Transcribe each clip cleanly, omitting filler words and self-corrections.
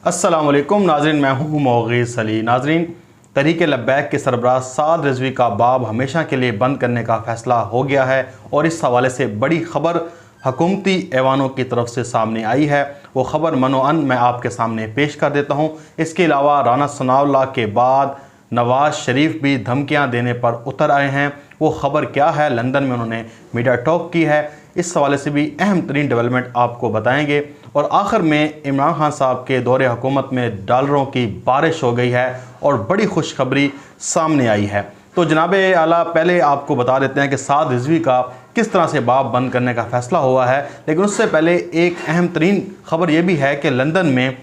अस्सलाम वालेकुम नाज़रीन, मैं हूँ मोगीज़ अली। नाज़रीन, तहरीक लब्बैक के सरबराह साद रिजवी का बाब हमेशा के लिए बंद करने का फ़ैसला हो गया है और इस हवाले से बड़ी ख़बर हुकूमती ऐवानों की तरफ से सामने आई है। वो ख़बर मनोअन मैं आपके सामने पेश कर देता हूँ। इसके अलावा राना सनाउल्लाह के बाद नवाज़ शरीफ भी धमकियाँ देने पर उतर आए हैं। वो ख़बर क्या है? लंदन में उन्होंने मीडिया टॉक की है। इस हवाले से भी अहम तरीन डेवलपमेंट आपको बताएंगे। और आखिर में इमरान खान साहब के दौरे हुकूमत में डॉलरों की बारिश हो गई है और बड़ी खुशखबरी सामने आई है। तो जनाब आला, पहले आपको बता देते हैं कि साद रिजवी का किस तरह से बाब बंद करने का फ़ैसला हुआ है। लेकिन उससे पहले एक अहम तरीन ख़बर यह भी है कि लंदन में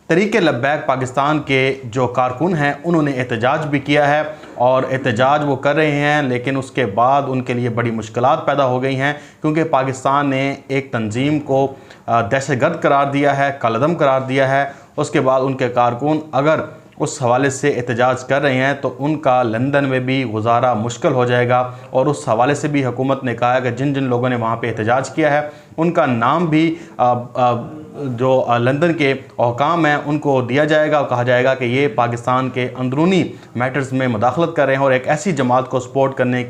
तहरीक लब्बैक पाकिस्तान के जो कारकुन हैं उन्होंने एहतजाज भी किया है और एहतजाज वो कर रहे हैं, लेकिन उसके बाद उनके लिए बड़ी मुश्किलात पैदा हो गई हैं क्योंकि पाकिस्तान ने एक तंजीम को दहशतगर्द करार दिया है, कालअदम करार दिया है। उसके बाद उनके कारकुन अगर उस हवाले से एहतजाज कर रहे हैं तो उनका लंदन में भी गुजारा मुश्किल हो जाएगा। और उस हवाले से भी हुकूमत ने कहा है कि जिन जिन लोगों ने वहाँ पे एहतजाज किया है उनका नाम भी जो लंदन के हुकाम हैं उनको दिया जाएगा और कहा जाएगा कि ये पाकिस्तान के अंदरूनी मैटर्स में मुदाखलत कर रहे हैं और एक ऐसी जमात को सपोर्ट करने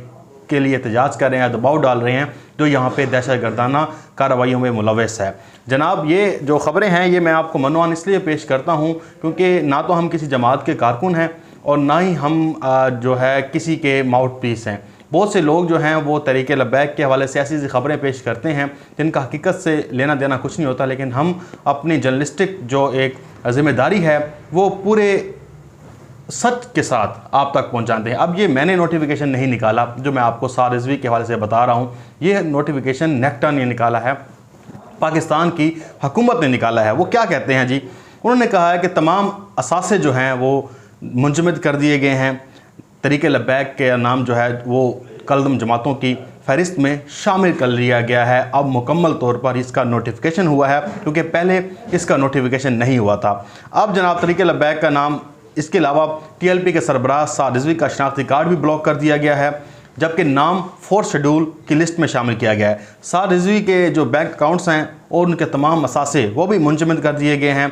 के लिए एहतजाज कर रहे हैं, दबाव डाल रहे हैं जो यहाँ पे दहशतगर्दाना कार्रवाइयों में मुलव्वस है। जनाब, ये जो ख़बरें हैं ये मैं आपको मनोअन इसलिए पेश करता हूँ क्योंकि ना तो हम किसी जमात के कारकुन हैं और ना ही हम जो है किसी के माउथ पीस हैं। बहुत से लोग जो हैं वो तहरीक लब्बैक के हवाले से ऐसी ख़बरें पेश करते हैं जिनका हकीकत से लेना देना कुछ नहीं होता, लेकिन हम अपनी जर्नलिस्टिक जो एक ज़िम्मेदारी है वो पूरे सच के साथ आप तक पहुंचाते हैं। अब ये मैंने नोटिफिकेशन नहीं निकाला जो मैं आपको साद रिजवी के हवाले से बता रहा हूँ, ये नोटिफिकेशन नेक्टा ने निकाला है, पाकिस्तान की हुकूमत ने निकाला है। वो क्या कहते हैं जी? उन्होंने कहा है कि तमाम असासे जो हैं वो मुंजमद कर दिए गए हैं। तहरीक लब्बैक के नाम जो है वो कलदम जमातों की फहरिस्त में शामिल कर लिया गया है। अब मुकम्मल तौर पर इसका नोटिफिकेशन हुआ है क्योंकि पहले इसका नोटिफिकेशन नहीं हुआ था। अब जनाब तहरीक लब्बैक का नाम, इसके अलावा TLP के सरबराह साद रिजवी का शनाख्ती कार्ड भी ब्लॉक कर दिया गया है, जबकि नाम 4th शेड्यूल की लिस्ट में शामिल किया गया है। साद रिजवी के जो बैंक अकाउंट्स हैं और उनके तमाम असासे वो भी मुंजमद कर दिए गए हैं।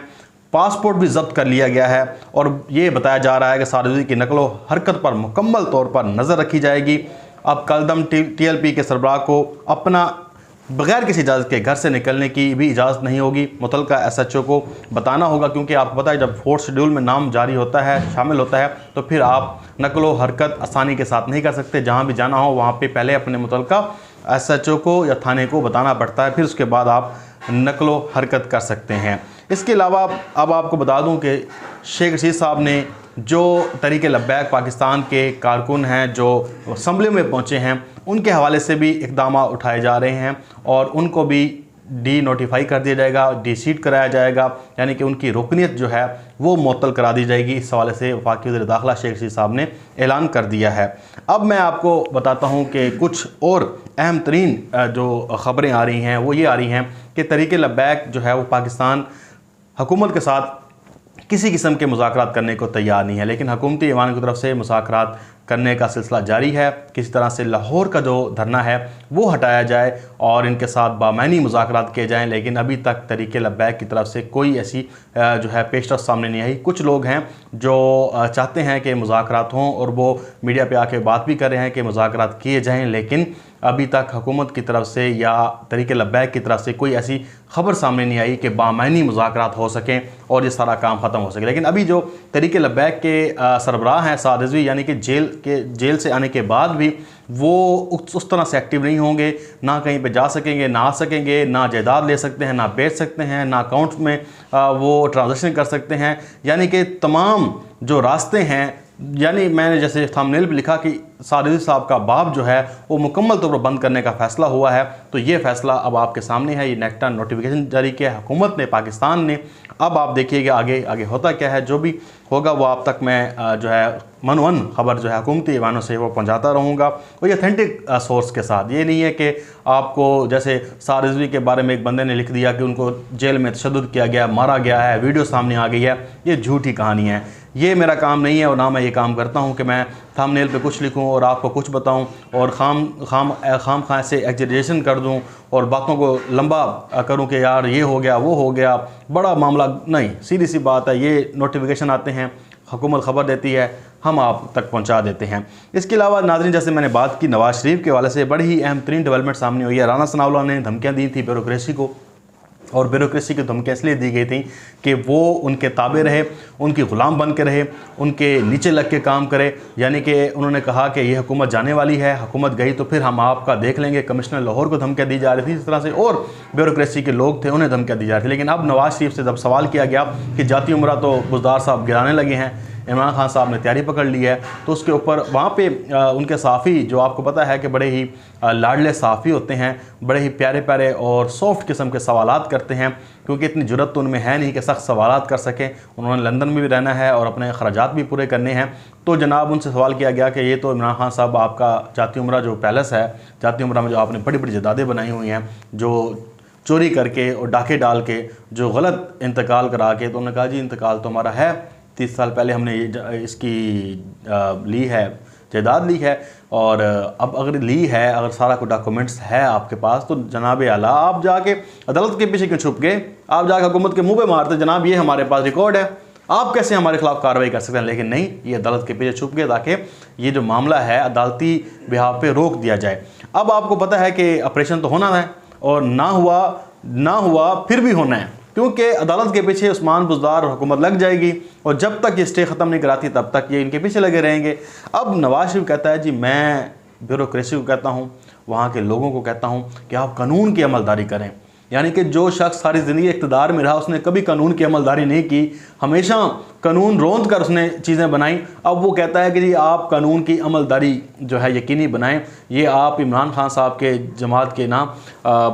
पासपोर्ट भी जब्त कर लिया गया है और ये बताया जा रहा है कि साद रिजवी की नकलो हरकत पर मुकम्मल तौर पर नज़र रखी जाएगी। अब कलदम TLP के सरबराह को अपना बगैर किसी इजाज़त के घर से निकलने की भी इजाज़त नहीं होगी। मुतलका SHO को बताना होगा क्योंकि आपको पता है जब 4th शेड्यूल में नाम जारी होता है, शामिल होता है, तो फिर आप नकलो हरकत आसानी के साथ नहीं कर सकते। जहाँ भी जाना हो वहाँ पे पहले अपने मुतलका SHO को या थाने को बताना पड़ता है, फिर उसके बाद आप नकलो हरकत कर सकते हैं। इसके अलावा अब आपको बता दूं कि शेख रशीद साहब ने जो तहरीक लब्बैक पाकिस्तान के कारकुन हैं जो असम्बली में पहुंचे हैं उनके हवाले से भी इक़दाम उठाए जा रहे हैं और उनको भी डी नोटिफाई कर दिया जाएगा, डी सीट कराया जाएगा, यानी कि उनकी रुकनीत जो है वो मुअत्तल करा दी जाएगी। इस हवाले से वफाकी वज़ीर दाखिला शेख रशीद साहब ने ऐलान कर दिया है। अब मैं आपको बताता हूँ कि कुछ और अहम तरीन जो ख़बरें आ रही हैं वो ये आ रही हैं कि तहरीक लब्बैक जो है वो पाकिस्तान हुकूमत के साथ किसी किस्म के मुज़ाकरात करने को तैयार नहीं है, लेकिन हुकूमती ऐवान की तरफ से मुज़ाकरात करने का सिलसिला जारी है। किसी तरह से लाहौर का जो धरना है वो हटाया जाए और इनके साथ बामैनी मुज़ाकरात किए जाएं, लेकिन अभी तक तहरीक लब्बैक की तरफ से कोई ऐसी जो है पेशरफ सामने नहीं आई। कुछ लोग हैं जो चाहते हैं कि मुज़ाकरात हों और वो मीडिया पे आके बात भी कर रहे हैं कि मुज़ाकरात किए जाएँ, लेकिन अभी तक हुकूमत की तरफ से या तहरीक लब्बैक की तरफ से कोई ऐसी ख़बर सामने नहीं आई कि बामैनी मुज़ाकरात हो सकें और ये सारा काम ख़त्म हो सके। लेकिन अभी जो तहरीक लब्बैक के सरबराह हैं साद रिजवी, यानी कि जेल से आने के बाद भी वो उस तरह से एक्टिव नहीं होंगे, ना कहीं पे जा सकेंगे, ना आ सकेंगे, ना जायदाद ले सकते हैं, ना बेच सकते हैं, ना अकाउंट में वो ट्रांजेक्शन कर सकते हैं। यानी कि तमाम जो रास्ते हैं, यानी मैंने जैसे थंबनेल पे लिखा कि साद रिजवी साहब का बाब जो है वो मुकम्मल तौर पर बंद करने का फ़ैसला हुआ है। तो ये फ़ैसला अब आपके सामने है। ये नेक्टा नोटिफिकेशन जारी किया है हुकूमत ने, पाकिस्तान ने। अब आप देखिएगा आगे आगे होता क्या है। जो भी होगा वो आप तक मैं जो है मनवन ख़बर जो है हुकूमती ऐवानों से वो पहुँचाता रहूँगा, वो ऑथेंटिक सोर्स के साथ। ये नहीं है कि आपको जैसे साद रिजवी के बारे में एक बंदे ने लिख दिया कि उनको जेल में तशद्दुद किया गया, मारा गया है, वीडियो सामने आ गई है, ये झूठी कहानी है। ये मेरा काम नहीं है और ना मैं ये काम करता हूँ कि मैं थंबनेल पे कुछ लिखूँ और आपको कुछ बताऊँ और खाम से एग्जरेशन कर दूँ और बातों को लंबा करूँ कि यार ये हो गया वो हो गया, बड़ा मामला नहीं। सीधी सी बात है, ये नोटिफिकेशन आते हैं, हुकूमत ख़बर देती है, हम आप तक पहुंचा देते हैं। इसके अलावा नाज़रीन, जैसे मैंने बात की नवाज़ शरीफ के हवाले से बड़ी ही अहम तरीन डेवलपमेंट सामने हुई है। राना सनाउल्लाह ने धमकियाँ दी थी ब्यूरोक्रेसी को, और ब्यूरोक्रेसी की धमकियाँ इसलिए दी गई थी कि वो उनके ताबे रहे, उनकी ग़ुलाम बन के रहे, उनके नीचे लग के काम करे। यानी कि उन्होंने कहा कि ये हुकूमत जाने वाली है, हुकूमत गई तो फिर हम आपका देख लेंगे। कमिश्नर लाहौर को धमकियाँ दी जा रही थी इस तरह से, और ब्यूरोक्रेसी के लोग थे उन्हें धमकियाँ दी जा रही थी। लेकिन अब नवाज़ शरीफ से जब सवाल किया गया कि जाती उमरा तो बुज़दार साहब गिराने लगे हैं, इमरान खान साहब ने तैयारी पकड़ ली है, तो उसके ऊपर वहाँ पे उनके सहाफ़ी, जो आपको पता है कि बड़े ही लाडले सहाफ़ी होते हैं, बड़े ही प्यारे प्यारे और सॉफ्ट किस्म के सवालात करते हैं, क्योंकि इतनी जुर्रत तो उनमें है नहीं कि सख्त सवालात कर सकें। उन्होंने लंदन में भी रहना है और अपने ख़राजात भी पूरे करने हैं। तो जनाब उनसे सवाल किया गया कि ये तो इमरान खान साहब आपका जाती उमरा जो पैलेस है, जाती उमरा में जो आपने बड़ी बड़ी जायदादें बनाई हुई हैं, जो चोरी करके और डाके डाल के जो गलत इंतकाल करा के, तो उन्होंने कहा जी इंतकाल तो हमारा है, 30 साल पहले हमने इसकी ली है, जायदाद ली है, और अब अगर ली है, अगर सारा कोई डॉक्यूमेंट्स है आपके पास, तो जनाब आला आप जाके अदालत के पीछे क्यों छुप गए? आप जाके हुकूमत के मुंह पे मारते जनाब ये हमारे पास रिकॉर्ड है, आप कैसे हमारे खिलाफ कार्रवाई कर सकते हैं? लेकिन नहीं, ये अदालत के पीछे छुप गए ताकि ये जो मामला है अदालती बिहाव पे रोक दिया जाए। अब आपको पता है कि ऑपरेशन तो होना है, और ना हुआ फिर भी होना है, क्योंकि अदालत के पीछे उस्मान बुज़दार और हुकूमत लग जाएगी, और जब तक ये स्टे ख़त्म नहीं कराती तब तक ये इनके पीछे लगे रहेंगे। अब नवाज शरीफ कहता है जी मैं ब्यूरोक्रेसी को कहता हूँ, वहाँ के लोगों को कहता हूँ कि आप कानून की अमलदारी करें। यानी कि जो शख्स सारी ज़िंदगी इक़्तिदार में रहा, उसने कभी कानून की अमलदारी नहीं की, हमेशा कानून रोंद कर उसने चीज़ें बनाई। अब वो कहता है कि जी आप कानून की अमलदारी जो है यकीनी बनाएं, ये आप इमरान खान साहब के जमात के नाम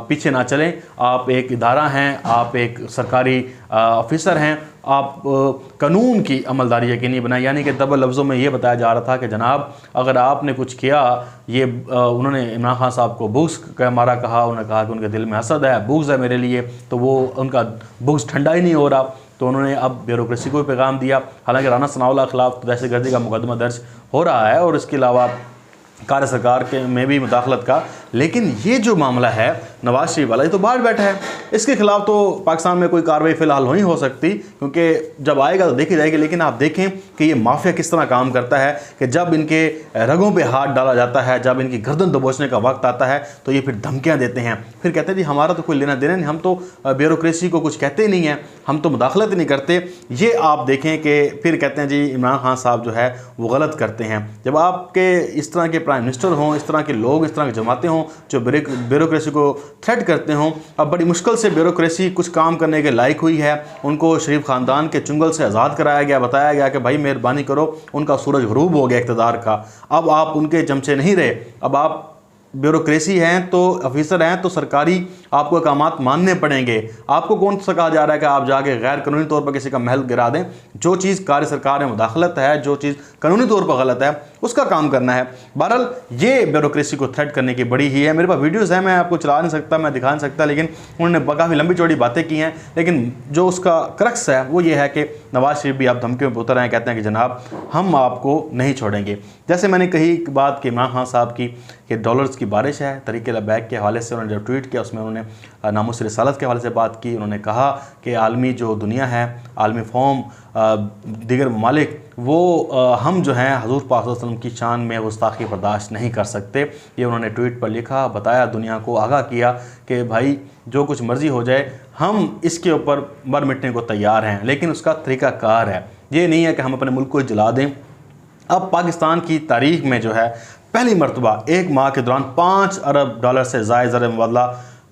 पीछे ना चलें। आप एक इदारा हैं, आप एक सरकारी ऑफिसर हैं, आप कानून की अमलदारी यकीनी बनाएं। यानी कि दबल लफ्ज़ों में ये बताया जा रहा था कि जनाब अगर आपने कुछ किया, ये उन्होंने इमरान खान साहब को बुग्स का मारा कहा, उन्होंने कहा कि उनके दिल में हसद है, बुग्स है मेरे लिए, तो वो उनका बुग्स ठंडा ही नहीं हो रहा। तो उन्होंने अब ब्यूरोक्रेसी को पैगाम दिया। हालांकि राना सनाउल्लाह के खिलाफ दहशतगर्दी का मुकदमा दर्ज हो रहा है, और इसके अलावा कार्य सरकार के में भी मुदाखलत का। लेकिन ये जो मामला है नवाज शरीफ वाला, ये तो बाहर बैठा है, इसके खिलाफ तो पाकिस्तान में कोई कार्रवाई फ़िलहाल नहीं हो सकती, क्योंकि जब आएगा तो देखी जाएगी। लेकिन आप देखें कि ये माफिया किस तरह काम करता है कि जब इनके रगों पे हाथ डाला जाता है, जब इनकी गर्दन दबोचने का वक्त आता है, तो ये फिर धमकियाँ देते हैं, फिर कहते हैं जी हमारा तो कोई लेना देना नहीं, हम तो ब्यूरोक्रेसी को कुछ कहते ही नहीं हैं, हम तो मुदाखलत ही नहीं करते। ये आप देखें कि फिर कहते हैं जी इमरान खान साहब जो है वो गलत करते हैं। जब आपके इस तरह के प्राइम मिनिस्टर हों, इस तरह के लोग, इस तरह की जमातें हों जो ब्यूरोक्रेसी को थ्रेट करते हों, अब बड़ी मुश्किल से ब्यूरोक्रेसी कुछ काम करने के लायक हुई है। उनको शरीफ ख़ानदान के चुंगल से आज़ाद कराया गया, बताया गया कि भाई मेहरबानी करो, उनका सूरज ग़रूब हो गया इक़्तिदार का, अब आप उनके चमचे नहीं रहे, अब आप ब्यूरोक्रेसी हैं तो ऑफिसर हैं तो सरकारी आपको अहकामात मानने पड़ेंगे। आपको कौन सा कहा जा रहा है कि आप जाके गैर कानूनी तौर पर किसी का महल गिरा दें? जो चीज़ कार्य सरकार में मुदाखलत है, जो चीज़ कानूनी तौर पर गलत है, उसका काम करना है। बहरहाल ये ब्यूरोक्रेसी को थ्रेट करने की बड़ी ही है। मेरे पास वीडियोज़ हैं, मैं आपको चला नहीं सकता, मैं दिखा नहीं सकता, लेकिन उन्होंने काफ़ी लंबी चौड़ी बातें की हैं। लेकिन जो उसका क्रक्स है वो ये है कि नवाज शरीफ भी आप धमकियों में उतर रहे हैं, कहते हैं कि जनाब हम आपको नहीं छोड़ेंगे। जैसे मैंने कही बात कि इमरान खान साहब की कि डॉलर्स की बारिश है, तरीक़े लबैक के हवाले से उन्होंने जब ट्वीट किया उसमें उन्होंने नामुस रिसालत के हवाले से बात की। उन्होंने कहा कि आलमी जो दुनिया है, आलमी फॉर्म, दीगर ममालिक, वो हम जो हैं हज़ूर पाक सल्लल्लाहु अलैहि वसल्लम की शान में गुस्ताखी बर्दाश्त नहीं कर सकते। ये उन्होंने ट्वीट पर लिखा, बताया, दुनिया को आगाह किया कि भाई जो कुछ मर्ज़ी हो जाए, हम इसके ऊपर मर मिटने को तैयार हैं, लेकिन उसका तरीक़ाकार है। ये नहीं है कि हम अपने मुल्क को जला दें। अब पाकिस्तान की तारीख़ में जो है पहली मरतबा एक माह के दौरान 5 अरब डॉलर से ज़ायद ज़र मुबादला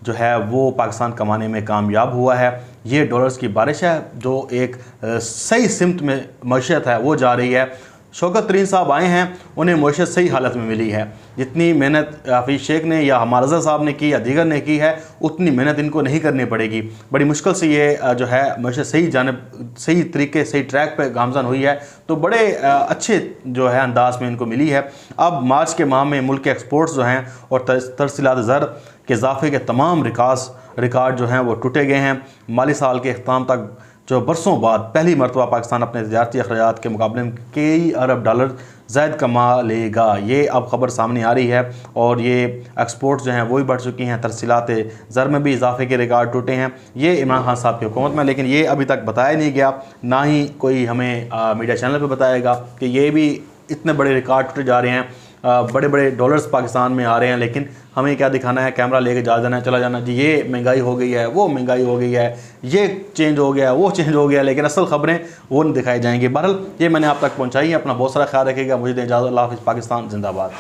जो है वो पाकिस्तान कमाने में कामयाब हुआ है। ये डॉलर्स की बारिश है जो एक सही सिमत में मईशत है वो जा रही है। शौकत तरीन साहब आए हैं, उन्हें मईशत सही हालत में मिली है। जितनी मेहनत हफीज़ शेख ने या हमारा साहब ने की या दीगर ने की है, उतनी मेहनत इनको नहीं करनी पड़ेगी। बड़ी मुश्किल से ये जो है मईशत सही तरीके, सही ट्रैक पे गामज़न हुई है, तो बड़े अच्छे जो है अंदाज में इनको मिली है। अब मार्च के माह में मुल्क के एक्सपोर्ट्स जो हैं और तरसीलात ज़र के इजाफे के तमाम रिकॉर्ड जो हैं वो टूटे गए हैं। माली साल के अख्ताम तक जो बरसों बाद पहली मरतबा पाकिस्तान अपने तजारती अखराजात के मुकाबले में कई अरब डॉलर ज़ायद कमा लेगा। ये अब ख़बर सामने आ रही है और ये एक्सपोर्ट्स जो हैं वो भी बढ़ चुकी हैं, तरसीलात ज़र में भी इजाफे के रिकॉर्ड टूटे हैं। ये इमरान खान साहब की हुकूमत में, लेकिन ये अभी तक बताया नहीं गया, ना ही कोई हमें मीडिया चैनल पर बताएगा कि ये भी इतने बड़े रिकॉर्ड टूटे जा रहे हैं, बड़े बड़े डॉलर्स पाकिस्तान में आ रहे हैं, लेकिन हमें क्या दिखाना है, कैमरा लेके जा जाना है, चला जाना जी ये महंगाई हो गई है, वो महंगाई हो गई है, ये चेंज हो गया, वो चेंज हो गया, लेकिन असल खबरें वो नहीं दिखाई जाएंगी। बहरहाल ये मैंने आप तक पहुंचाई है। अपना बहुत सारा ख्याल रखिएगा। मुझे इजाज़त। अल्लाह हाफ़िज़। पाकिस्तान जिंदाबाद।